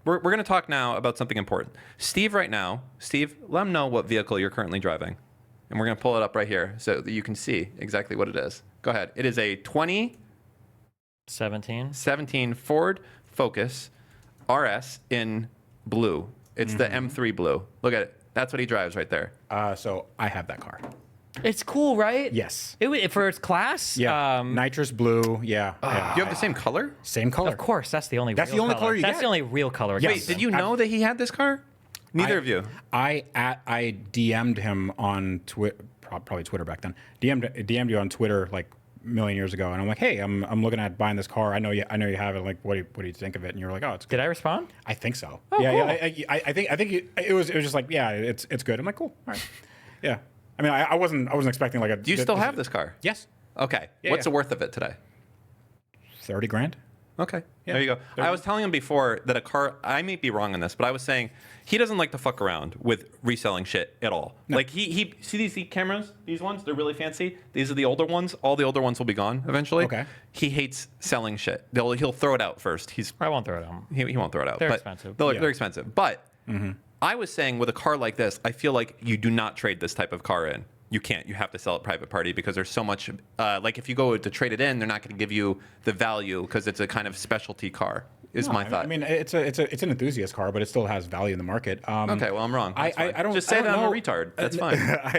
we're going to talk now about something important. Steve, right now, Steve, let him know what vehicle you're currently driving. And we're going to pull it up right here so that you can see exactly what it is. Go ahead. It is a 2017 Ford Focus RS in blue. It's the M3 blue. Look at it. That's what he drives right there. So I have that car. It's cool, right? Yes. For its class? Yeah. Nitrous blue. Yeah. Do you have the same color? Same color. Of course. That's the only That's real the only color. color you That's get. the only real color. Yes. Wait, did you know that he had this car? Neither of you. I DM'd him on Twitter, probably Twitter back then. DM'd you on Twitter like a million years ago, and I'm like, hey, I'm looking at buying this car. I know you have it. Like, what do you think of it? And you were like, oh, it's good. Did I respond? I think so. Oh, yeah, cool. yeah. I think it was just like, yeah, it's good. I'm like, cool. All right. Yeah. I mean, I wasn't expecting like a. Do you still have this car? Yes. Okay. What's the worth of it today? 30 grand. Okay. Yeah. There you go. I was telling him before that a car, I may be wrong on this, but I was saying he doesn't like to fuck around with reselling shit at all. No. Like he see these cameras, these ones, they're really fancy. These are the older ones. All the older ones will be gone eventually. Okay. He hates selling shit. He'll throw it out first. I won't throw it out. He won't throw it out. They're but expensive. They're expensive. But I was saying with a car like this, I feel like you do not trade this type of car in. You can't. You have to sell it private party because there's so much. Like if you go to trade it in, they're not going to give you the value because it's a kind of specialty car. Is my thought. I mean, it's an enthusiast car, but it still has value in the market. Okay, well I'm wrong. I don't just say that know. I'm a retard. That's fine.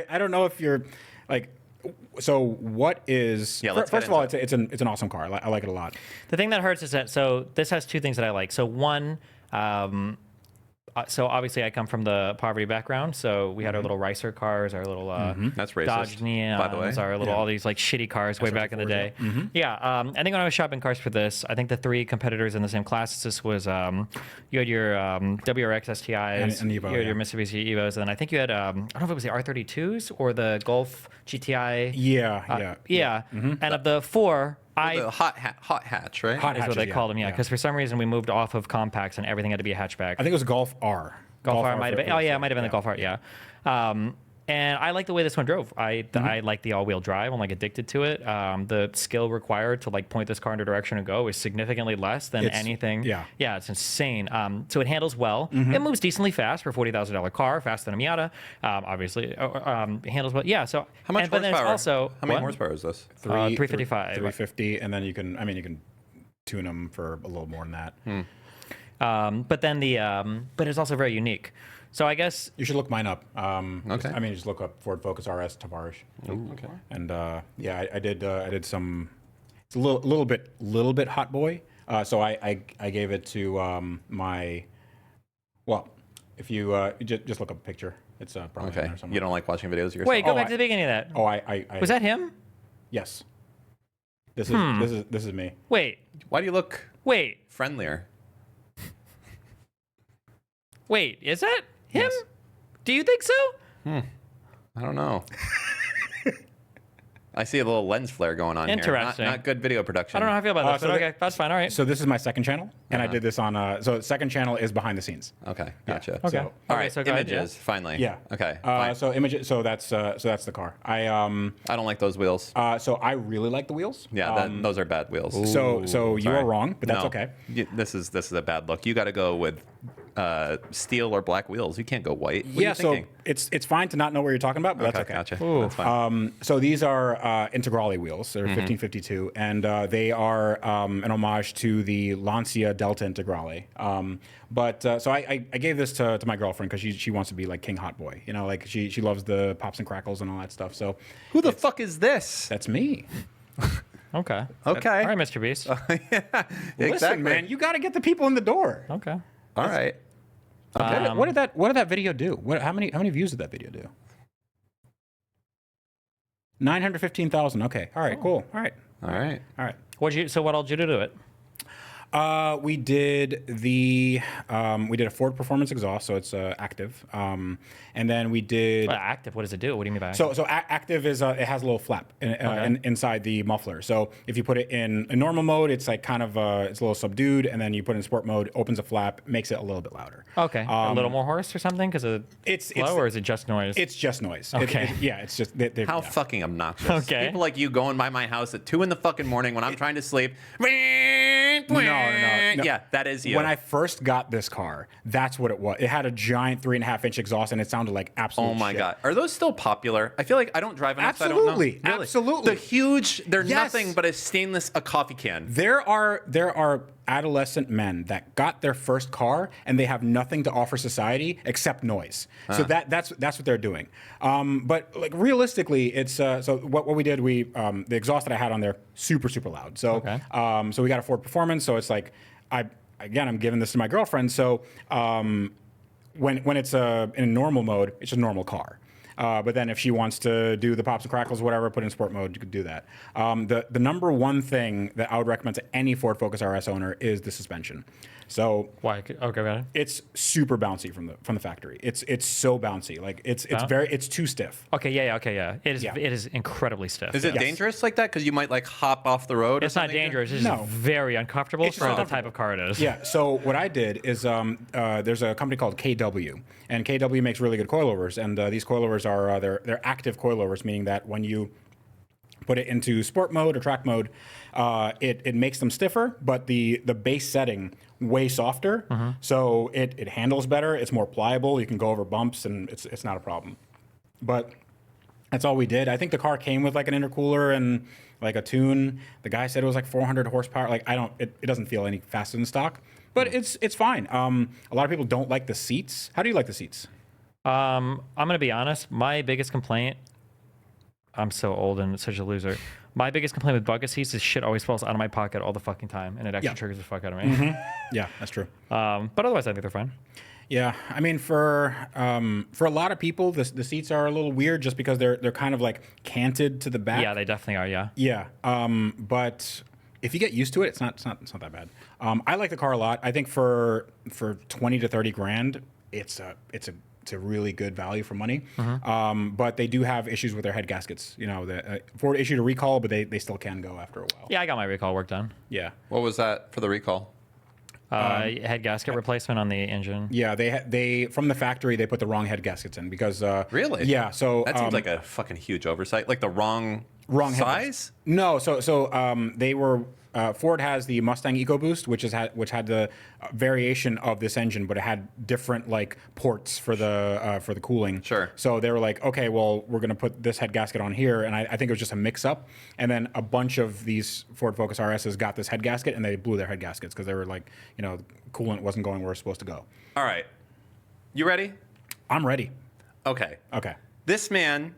I don't know if you're like. So what is? Yeah, let's first of all, it's an awesome car. I like it a lot. The thing that hurts is that this has two things that I like. So one. So obviously I come from the poverty background, so we had our little Ricer cars, our little That's racist, Dodge Neons, by the way. our little all these like shitty cars way back in the day. Yeah, I think when I was shopping cars for this, I think the three competitors in the same class, this was you had your WRX STIs, and Evo, you had your Mitsubishi Evos, and then I think you had I don't know if it was the R32s or the Golf GTI. Yeah. And of the four. The hot hatch, right? Hot Is what they called them, yeah. Because yeah. for some reason we moved off of compacts and everything had to be a hatchback. I think it was Golf R. Golf R might have been. Oh yeah, it might have been the Golf R. Yeah. And I like the way this one drove. I like the all-wheel drive. I'm like addicted to it. The skill required to like point this car in a direction and go is significantly less than anything. Yeah. Yeah, it's insane. So it handles well. It moves decently fast for a $40,000 car, faster than a Miata. Obviously, it handles well. Yeah. So how much but then horsepower? It's also how many horsepower is this? 355. 350, and then you can tune them for a little more than that. But then but it's also very unique. So I guess you should look mine up. Okay. Just look up Ford Focus RS Tavarish. Ooh, okay. And yeah, I did some. It's a little bit hot boy. So I gave it to my. Well, if you just look up a picture, it's probably Okay. there somewhere. You don't like watching videos of yourself? wait, go back to the beginning of that. Oh, I Was that him? Yes. This is me. Wait, Why do you look wait, friendlier? wait. Is that him? Yes. Do you think so? I don't know. I see a little lens flare going on Interesting. here. Not good video production. I don't know how I feel about this, so but that- okay, that's fine. All right. So this is my second channel, and I did this on. So second channel is behind the scenes. Okay, gotcha. Okay. So, All right, so go ahead, images, finally. yeah. Okay, fine. So images. So that's the car. I don't like those wheels. So I really like the wheels. Yeah, those are bad wheels. So you Sorry. are wrong, but that's No. okay. This is a bad look. You got to go with steel or black wheels. You can't go white. What are you So thinking? it's fine to not know what you're talking about, but that's okay. Gotcha. That's fine. So these are Integrale wheels. They're 1552, and they are an homage to the Lancia Delta Integrale. So I gave this to my girlfriend because she wants to be like King Hot Boy. You know, like she loves the pops and crackles and all that stuff. So Who the fuck is this? that's me. Okay. Okay. All right, Mr. Beast. Yeah, exactly. Listen, man, you got to get the people in the door. Okay. All right. What did that video do? How many views did that video do? 915,000. Okay. All right. Cool. All right. All right. All right. So what all did you do to it? We did a Ford Performance exhaust, so it's active, and then we did. Active. What does it do? What do you mean by So active? active is it has a little flap inside the muffler. So if you put it in normal mode, it's like kind of it's a little subdued, and then you put it in sport mode, opens a flap, makes it a little bit louder. Okay. A little more horse or something because it's slow, or is it just noise? It's just noise. Okay. It's just How yeah. fucking obnoxious. Okay. People like you going by my house at 2 in the fucking morning when I'm trying to sleep. No, no. Yeah, that is you. When I first got this car, that's what it was. It had a giant 3.5-inch exhaust, and it sounded like absolute Oh my shit. god, are those still popular? I feel like I don't drive enough. Absolutely, so I don't know. Really? absolutely. The huge, they're Yes. nothing but a coffee can. There are adolescent men that got their first car and they have nothing to offer society except noise. So that's what they're doing. But like realistically, it's so what we did, the exhaust that I had on there super loud. So so we got a Ford Performance. So it's like I'm giving this to my girlfriend. So when it's in a normal mode, it's a normal car. But then if she wants to do the pops and crackles, whatever, put in sport mode, you could do that. The number one thing that I would recommend to any Ford Focus RS owner is the suspension. So Why? Okay, got it. it's super bouncy from the factory. It's so bouncy. Like it's too stiff. Okay, yeah. It is incredibly stiff. Is it dangerous like that? Because you might like hop off the road. It's not dangerous. It's just very uncomfortable It's for just the type of car it is. Yeah. So what I did is there's a company called KW, and KW makes really good coilovers, and these coilovers are they're active coilovers, meaning that when you put it into sport mode or track mode, it makes them stiffer, but the base setting way softer, so it handles better. It's more pliable. You can go over bumps, and it's not a problem. But that's all we did. I think the car came with like an intercooler and like a tune. The guy said it was like 400 horsepower. Like it doesn't feel any faster than stock, but it's fine. A lot of people don't like the seats. How do you like the seats? I'm gonna be honest. My biggest complaint. I'm so old and such a loser. My biggest complaint with bucket seats is shit always falls out of my pocket all the fucking time, and it actually triggers the fuck out of me. Yeah, that's true. But otherwise, I think they're fine. Yeah, I mean, for a lot of people, the seats are a little weird just because they're kind of like canted to the back. Yeah, they definitely are. Yeah. Yeah. But if you get used to it, it's not that bad. I like the car a lot. I think for 20 to 30 grand, it's a really good value for money. But they do have issues with their head gaskets. You know, Ford issued a recall, but they still can go after a while. Yeah, I got my recall work done. Yeah. What was that for the recall? Head gasket replacement on the engine. Yeah, they from the factory they put the wrong head gaskets in because Really? Yeah, so That seems like a fucking huge oversight. Like the wrong head size? No, so they were Ford has the Mustang EcoBoost, which had the variation of this engine, but it had different like ports for the cooling. Sure. So they were like, okay, well, we're gonna put this head gasket on here, and I think it was just a mix-up. And then a bunch of these Ford Focus RSs got this head gasket, and they blew their head gaskets because they were like, coolant wasn't going where it's supposed to go. All right. You ready? I'm ready. Okay. Okay. This man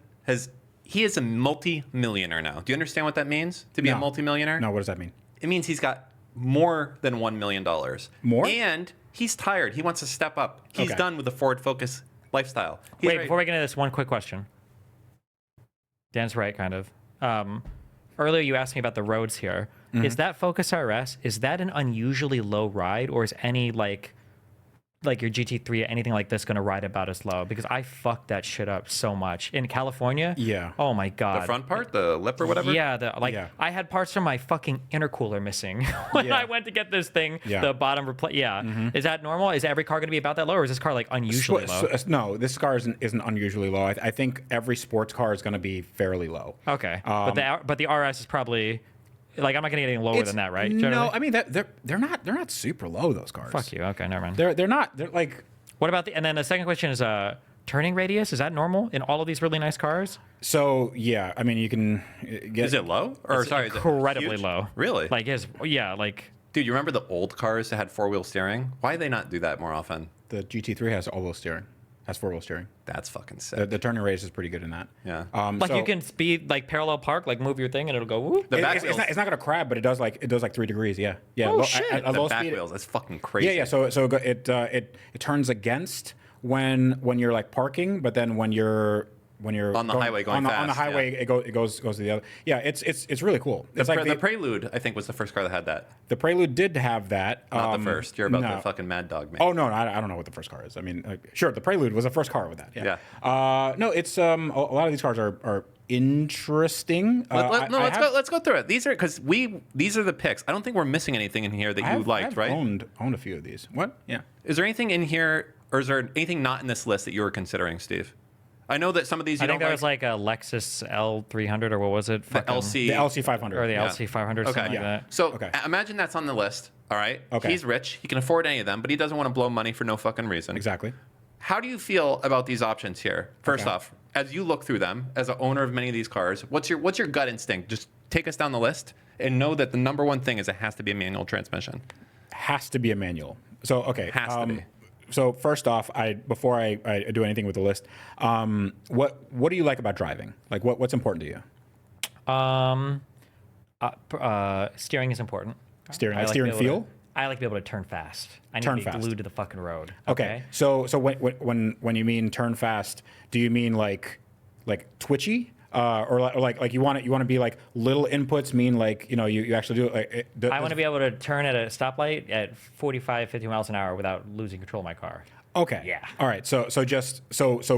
he is a multi-millionaire now. Do you understand what that means to be a No. multi-millionaire? No, what does that mean? It means he's got more than $1 million. More? And he's tired. He wants to step up. He's Okay. done with the Ford Focus lifestyle. He's Wait, ready- before we get into this, one quick question. Dan's right, kind of. Earlier, you asked me about the roads here. Is that Focus RS, is that an unusually low ride, or is any like your GT3 or anything like this going to ride about as low? Because I fucked that shit up so much in California. Yeah. Oh my god. the front part, the lip or whatever? Yeah, Yeah. I had parts from my fucking intercooler missing when Yeah. I went to get this thing. Yeah. The bottom Is that normal? Is every car going to be about that low, or is this car like unusually low? No, this car isn't unusually low. I think every sports car is going to be fairly low. Okay, but the RS is probably like I'm not going to get any lower than that, right? Generally? No, I mean they're not super low. Those cars. Fuck you. Okay, never mind. They're not. They're like. What about and then the second question is turning radius? Is that normal in all of these really nice cars? So yeah, I mean you can get. Is it low? Or sorry, is it Incredibly huge? low. Really? Like like. Dude, you remember the old cars that had four-wheel steering? Why do they not do that more often? The GT3 has all-wheel steering. Has four-wheel steering. That's fucking sick. The turning radius is pretty good in that. Yeah. Like you can speed like parallel park, like move your thing and it'll go whoop. The back It's wheels. not going to crab, but it does like 3 degrees. Yeah. Yeah. Oh, shit. At The low back speed, wheels. That's fucking crazy. Yeah. So it turns against when you're like parking, but then when you're On the highway going on the fast, highway yeah. it goes to the other. Yeah, it's really cool. It's like The Prelude, I think, was the first car that had that. the Prelude did have that. Not the first. You're about no. the fucking Mad Dog, man. Oh no, I don't know what the first car is. I mean, sure, the Prelude was the first car with that. Yeah. Yeah. No, it's a lot of these cars are interesting. Let's go through it. These are the picks. I don't think we're missing anything in here that you liked, I've right? owned a few of these. What? Yeah. Is there anything in here, or is there anything not in this list that you were considering, Steve? I know that some of these you I think don't there was like a Lexus L300 or what was it? the LC. The LC 500. or the Yeah. LC 500, Okay. something like that. So Okay. imagine that's on the list. All right. Okay. He's rich. He can afford any of them, but he doesn't want to blow money for no fucking reason. Exactly. How do you feel about these options here? First Okay. off, as you look through them, as an owner of many of these cars, what's your gut instinct? Just take us down the list and know that the number one thing is it has to be a manual transmission. Has to be a manual. So okay. Has to be. So first off, before I do anything with the list, what do you like about driving? Like what's important to you? Steering is important. Steering, I like to steering be able feel. to- I like to be able to turn fast. I need Turn to be fast. glued to the fucking road. Okay. So when you mean turn fast, do you mean like twitchy? Or like you want to be like little inputs mean like you actually do it like I want to be able to turn at a stoplight at 45, 50 miles an hour without losing control of my car. Okay. Yeah. All right. So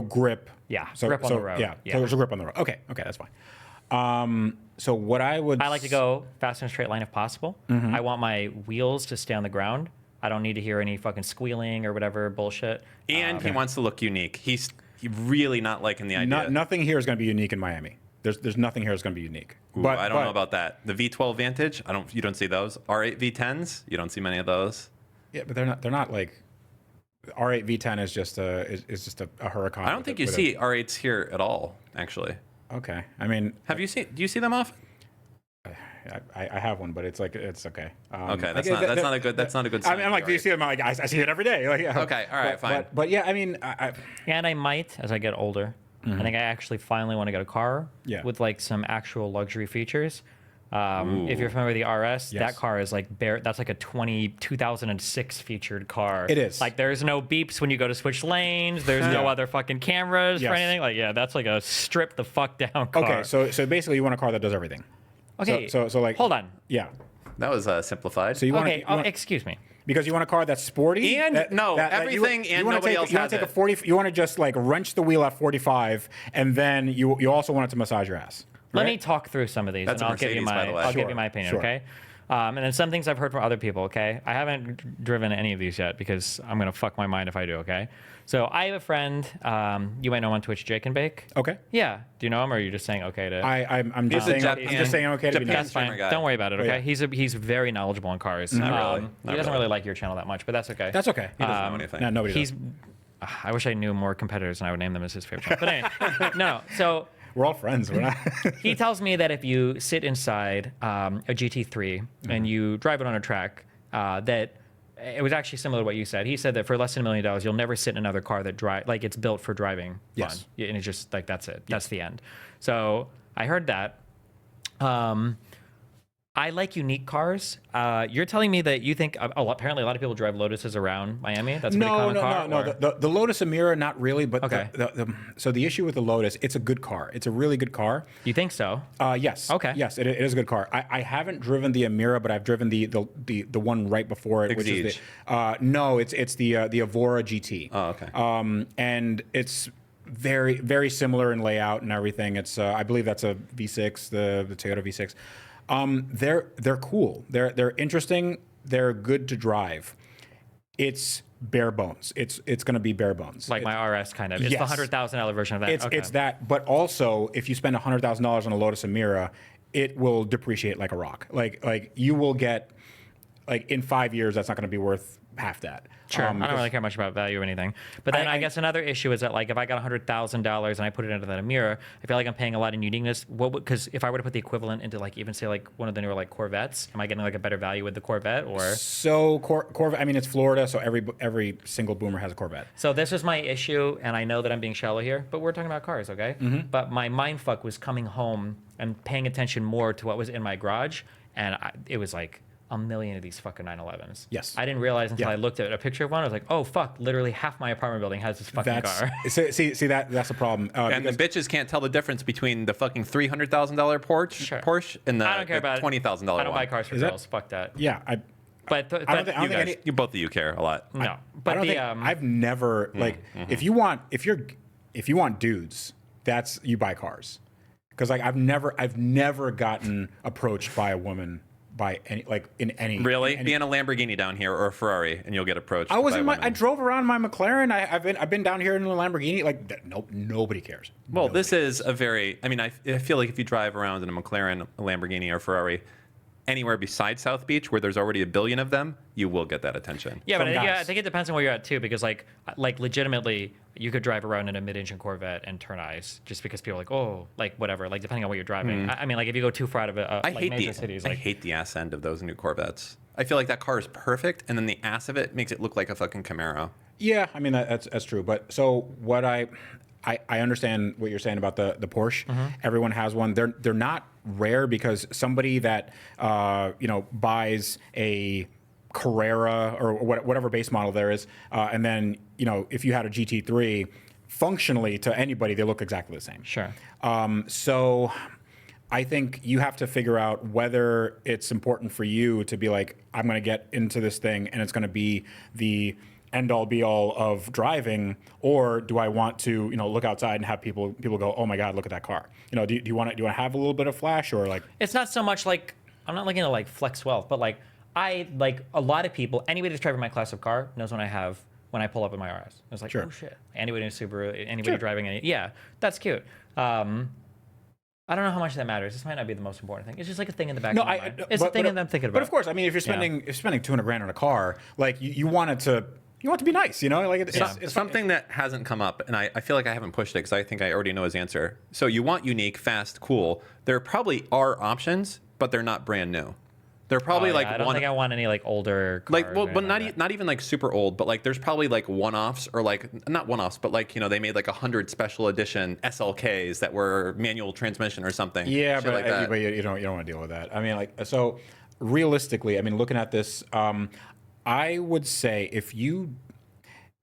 grip. Yeah, So grip on the road. Yeah. Yeah. So grip on the road. Okay. Okay. That's fine. So what I would. I like to go fast in a straight line if possible. Mm-hmm. I want my wheels to stay on the ground. I don't need to hear any fucking squealing or whatever bullshit. And he wants to look unique. He's really not liking the idea. Nothing here is going to be unique in Miami. There's nothing here that's going to be unique. Ooh, I don't know about that. The V12 Vantage, you don't see those. R8 V10s, you don't see many of those. Yeah, but they're not like. R8 V10 is just a Huracan. I don't think you see R8s here at all, actually. Okay. I mean, Do you see them often? I have one, but it's okay. Okay, that's not a good sign. I mean, I'm like, do you see them? Like, I see it every day. Like, yeah. Okay, all right, fine. But yeah, I mean, And I might, as I get older, I think I actually finally want to get a car Yeah. with like some actual luxury features. If you're familiar with the RS, Yes. that car is like that's like a 2006 featured car. It is. Like there's no beeps when you go to switch lanes. There's no other fucking cameras Yes. or anything. Like, yeah, that's like a strip the fuck down car. okay. So basically, you want a car that does everything. Okay. So like, Hold on. Yeah. That was simplified. So you want Okay. excuse me. because you want a car that's sporty And everything and nobody else you want has to take it. a 40. You want to just like wrench the wheel at 45, and then you also want it to massage your ass. Let right? me talk through some of these, That's and a I'll give you Mercedes, by the way. I'll give Sure, you my opinion, sure. okay? And then some things I've heard from other people, okay? I haven't driven any of these yet because I'm gonna fuck my mind if I do, okay? So I have a friend, you might know him on Twitch, Jake and Bake. Okay. Yeah. Do you know him, or are you just saying okay to? I'm He's just a saying. I'm Japan- just saying okay to be Japan nice. That's fine. streamer guy. Don't worry about it, okay? yeah. He's very knowledgeable on cars. really. He Not doesn't really. really like your channel that much, but that's okay. That's okay. He doesn't know anything. No, nobody He's. does. I wish I knew more competitors and I would name them as his favorite channel. But anyway, no. So We're all friends. We're not. he tells me that if you sit inside a GT3 and you drive it on a track, that it was actually similar to what you said. He said that for less than $1 million, you'll never sit in another car that like it's built for driving Yes. fun. And it's just like that's it. That's the end. So I heard that. I like unique cars. You're telling me that you think apparently a lot of people drive Lotuses around Miami. That's a pretty common car. No. or- The Lotus Emira, not really. But Okay. So the issue with the Lotus, it's a good car. It's a really good car. You think so? Yes. Okay. Yes, it is a good car. I haven't driven the Emira, but I've driven the one right before it, which is no, it's the Evora GT. Oh, okay. And it's very very similar in layout and everything. It's I believe that's a V6, the Toyota V6. They're cool. They're interesting. They're good to drive. It's bare bones. It's going to be bare bones. Like my RS kind of. It's Yes. the $100,000 version of that. It's that, but also if you spend $100,000 on a Lotus Emira, it will depreciate like a rock. Like you will get, like in 5 years, that's not going to be worth half that. Sure. I don't really care much about value or anything. But then I guess another issue is that like if I got $100,000 and I put it into that Emira, I feel like I'm paying a lot in uniqueness. Because if I were to put the equivalent into like even say like one of the newer like Corvettes, am I getting like a better value with the Corvette or? So Corvette. I mean, it's Florida, so every single boomer has a Corvette. So this is my issue, and I know that I'm being shallow here, but we're talking about cars, okay? But my mind fuck was coming home and paying attention more to what was in my garage, and it was like a million of these fucking 911s. Yes. I didn't realize until Yeah. I looked at a picture of one. I was like, oh fuck! Literally half my apartment building has this fucking car. See that's the problem. And the bitches can't tell the difference between the fucking $300,000 Porsche and the I don't care about $20,000 one. I don't buy cars for Is that- girls. Fuck that. yeah, But I don't think You guys, any. you both of you care a lot. no. I But don't the think I've never like if you want dudes, that's you buy cars, because like I've never gotten approached by a woman by any Really? any- Be in a Lamborghini down here or a Ferrari, and you'll get approached. I was by in my. women. I drove around my McLaren. I've been down here in a Lamborghini. Like nope, nobody cares. Well, Nobody this is a very. I mean, I feel like if you drive around in a McLaren, a Lamborghini, or Ferrari, anywhere besides South Beach, where there's already a billion of them, you will get that attention. Yeah, but From I guys. think it depends on where you're at too, because like legitimately, you could drive around in a mid-engine Corvette and turn eyes just because people are like, oh, like whatever, like depending on what you're driving. I mean, like if you go too far out of I like hate major the cities, I like hate the ass end of those new Corvettes. I feel like that car is perfect, and then the ass of it makes it look like a fucking Camaro. Yeah, I mean that's true. But so what I understand what you're saying about the Porsche. Everyone has one. They're not rare because somebody that buys a Carrera or whatever base model there is, and then if you had a GT3, functionally to anybody they look exactly the same. sure. So I think you have to figure out whether it's important for you to be like, I'm going to get into this thing and it's going to be the end all be all of driving, or do I want to look outside and have people go, oh my God, look at that car. Do you want to have a little bit of flash, or like? It's not so much like I'm not looking to like flex wealth, but like I like a lot of people. Anybody that's driving my class of car knows when I pull up in my RS. It's like, Sure. oh shit. Anybody in a Subaru, anybody Sure. driving any, yeah, that's cute. I don't know how much that matters. This might not be the most important thing. It's just like a thing in the back of my mind. It's a thing that I'm thinking about. But of course, I mean, if you're spending $200,000 on a car, like you want it to be nice, like it's Something that hasn't come up, and I feel like I haven't pushed it because I think I already know his answer. So you want unique, fast, cool. There probably are options, but they're not brand new. They're probably like I don't think I want any like older cars. like, well, or but anything like that. not even like super old, but like there's probably like one-offs, or like not one-offs, but like they made like 100 special edition SLKs that were manual transmission or something. Yeah, Shit but, like that. but you don't want to deal with that. I mean, like, so realistically, I mean, looking at this, I would say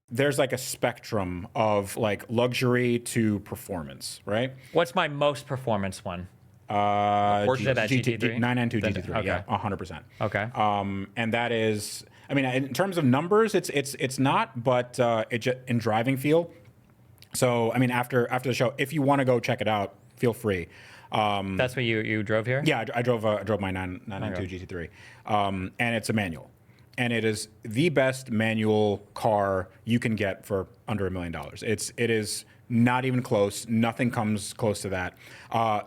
there's like a spectrum of like luxury to performance, right? What's my most performance one? Porsche. That GT3? 992 Then- GT3, okay. yeah, 100%. Okay. And that is, I mean, in terms of numbers, it's not, but in driving feel. So, I mean, after the show, if you want to go check it out, feel free. That's what you drove here? Yeah, I drove my 992 GT3, and it's a manual, and it is the best manual car you can get for under $1 million. It is not even close. Nothing comes close to that.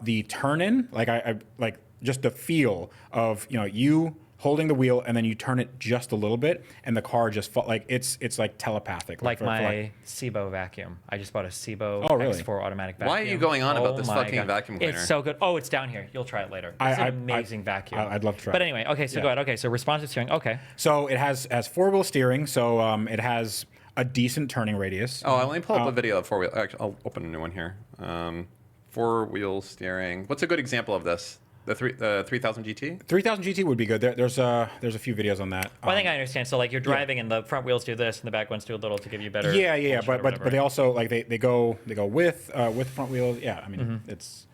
The turn-in, like I like just the feel of you holding the wheel and then you turn it just a little bit and the car just like it's like telepathic. Like my Cibo vacuum. I just bought a Cibo Oh, really? X4 automatic vacuum. Why are you going on about this my fucking vacuum cleaner? It's so good. Oh, it's down here. You'll try it later. It's an amazing vacuum. I'd love to try But it. anyway, okay, so Yeah. go ahead. Okay, so responsive steering. Okay. So it has four-wheel steering, so it has a decent turning radius. Oh, let me pull up a video of four-wheel. Actually, I'll open a new one here. Four-wheel steering. What's a good example of this? The 3000 GT? 3000 GT would be good. There's a few videos on that. Well, I think I understand. So like you're driving and the front wheels do this and the back ones do a little to give you better. Yeah, bullshit or but whatever. they also like they go with front wheels. Yeah, I mean it's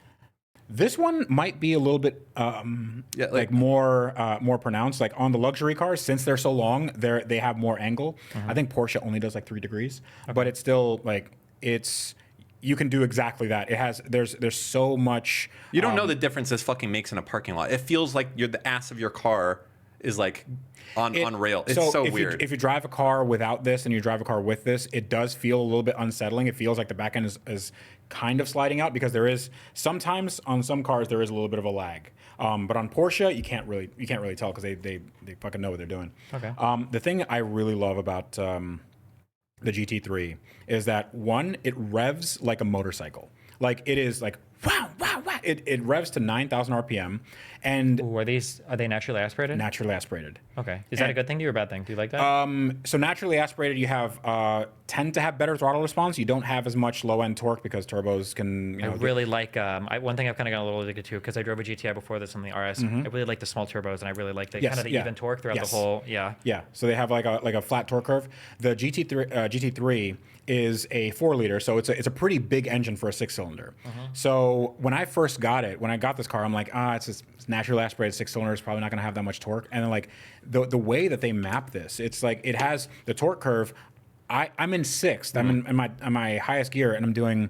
this one might be a little bit Yeah, like more pronounced. Like on the luxury cars, since they're so long, they have more angle. I think Porsche only does like 3 degrees, but it's still like you can do exactly that. It has there's so much. You don't know the difference this fucking makes in a parking lot. It feels like the ass of your car is like on rail. It's so if weird. If you drive a car without this and you drive a car with this, it does feel a little bit unsettling. It feels like the back end is kind of sliding out because there is sometimes on some cars there is a little bit of a lag. But on Porsche, you can't really tell because they fucking know what they're doing. Okay. The thing I really love about the GT3 is that one, it revs like a motorcycle. Like it is like wow. It revs to 9,000 RPM and Ooh, are they naturally aspirated? naturally aspirated. Okay. Is that a good thing to you or a bad thing? Do you like that? So naturally aspirated, you tend to have better throttle response. You don't have as much low end torque because turbos can. I really like one thing I've kind of got a little addicted to because I drove a GTI before this on the RS. I really like the small turbos and I really like the Yes, kind of the yeah. even torque throughout Yes. the whole. Yeah. Yeah, so they have like a flat torque curve. The GT3 is a 4-liter, so it's a pretty big engine for a 6-cylinder. So when I first got this car, I'm like, it's naturally aspirated 6-cylinder. It's probably not going to have that much torque. And then like the way that they map this, it's like it has the torque curve. I'm in 6th. I'm in my highest gear, and I'm doing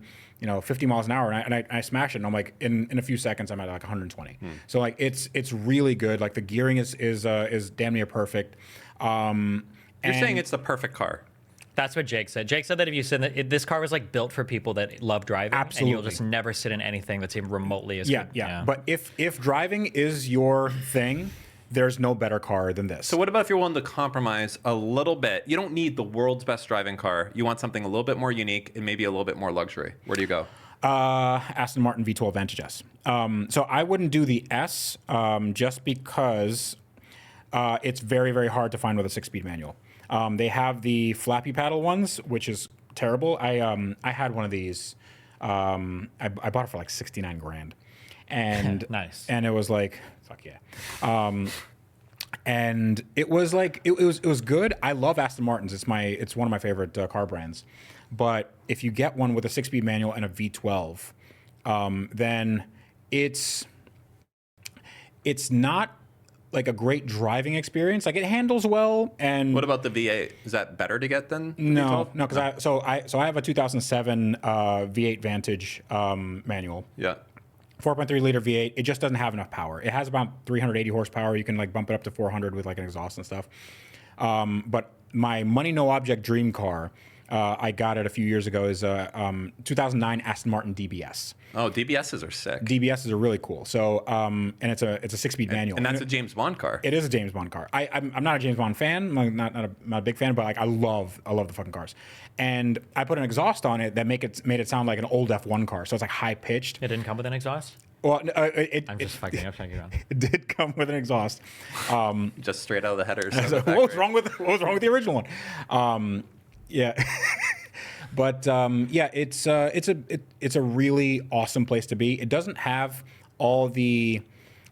50 miles an hour, and I smash it, and I'm like in a few seconds I'm at like 120. So like it's really good. Like the gearing is damn near perfect. You're saying it's the perfect car. That's what Jake said. Jake said that if you said that this car was like built for people that love driving, and you'll Absolutely. just never sit in anything that's even remotely as Yeah, good. yeah. But if driving is your thing, there's no better car than this. So what about if you're willing to compromise a little bit? You don't need the world's best driving car. You want something a little bit more unique and maybe a little bit more luxury. Where do you go? Aston Martin V12 Vantage S. So I wouldn't do the S just because it's very, very hard to find with a 6-speed manual. They have the flappy paddle ones, which is terrible. I had one of these. I bought it for like 69 grand, and Nice. And it was like, fuck yeah. And it was like it was good. I love Aston Martins. It's one of my favorite car brands. But if you get one with a 6-speed manual and a V12, then it's not like a great driving experience. Like, it handles well. And What about the V8? Is that better to get than the no, V12? no, because I have a 2007 V8 Vantage manual. Yeah. 4.3 liter V8. It just doesn't have enough power. It has about 380 horsepower. You can like bump it up to 400 with like an exhaust and stuff. But my money no object dream car, I got it a few years ago, is a 2009 Aston Martin DBS. Oh, DBSs are sick. DBSs are really cool. So and it's a 6-speed manual. And that's a James Bond car. It is a James Bond car. I'm not a James Bond fan. I'm not a big fan, but like I love the fucking cars. And I put an exhaust on it that made it sound like an old F1 car. So it's like high pitched. It didn't come with an exhaust? Well, I'm just fucking up, trying to get on. it did come with an exhaust. Just straight out of the headers. So what was wrong with the original one? Yeah. But yeah, it's a really awesome place to be. It doesn't have all the.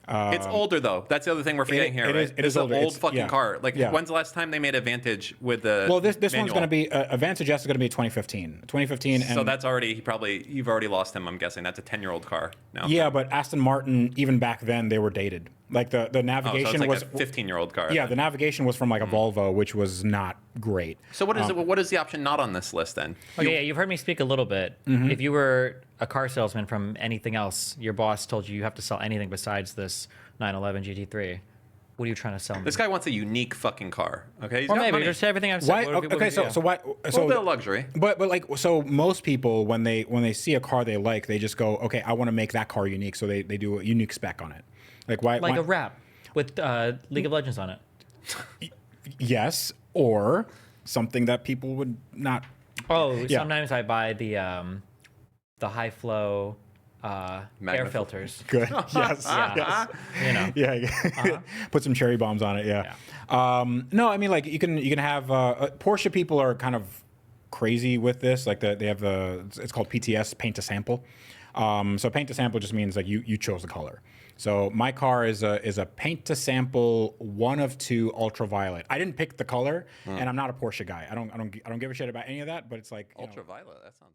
It's older though. That's the other thing we're forgetting here. Right? It is an older. old It's, fucking yeah. car. Like, Yeah. when's the last time they made a Vantage with the? Well, this one's manual? going to be a Vantage S is going to be 2015. 2015. So And that's already you've already lost him. I'm guessing that's a 10-year-old car now. yeah, but Aston Martin, even back then, they were dated. Like the Oh, so navigation it's like was a 15-year-old car. yeah, the navigation was from like a Volvo, which was not great. So what is it? What is the option not on this list then? Okay, yeah, you've heard me speak a little bit. If you were a car salesman from anything else, your boss told you have to sell anything besides this 911 GT3. What are you trying to sell me? This guy wants a unique fucking car. Okay, he's Or got maybe money. just everything I've said. Why? What would Okay, you so do? so what? a little So bit of luxury. But like so most people when they see a car they like, they just go, okay, I want to make that car unique, so they do a unique spec on it. Like why? Like why, a wrap with League of Legends on it. yes, or something that people would not. Oh, Yeah. sometimes I buy the high flow air Magnif- filters. Good. Yes. Yes. You know. Yeah. yeah. Put some cherry bombs on it. Yeah. No, I mean like you can have Porsche people are kind of crazy with this. Like they have it's called PTS, paint to sample. So paint to sample just means like you chose the color. So my car is a paint to sample 1 of 2 ultraviolet. I didn't pick the color, and I'm not a Porsche guy. I don't give a shit about any of that. But it's like you know, Ultraviolet. That sounds.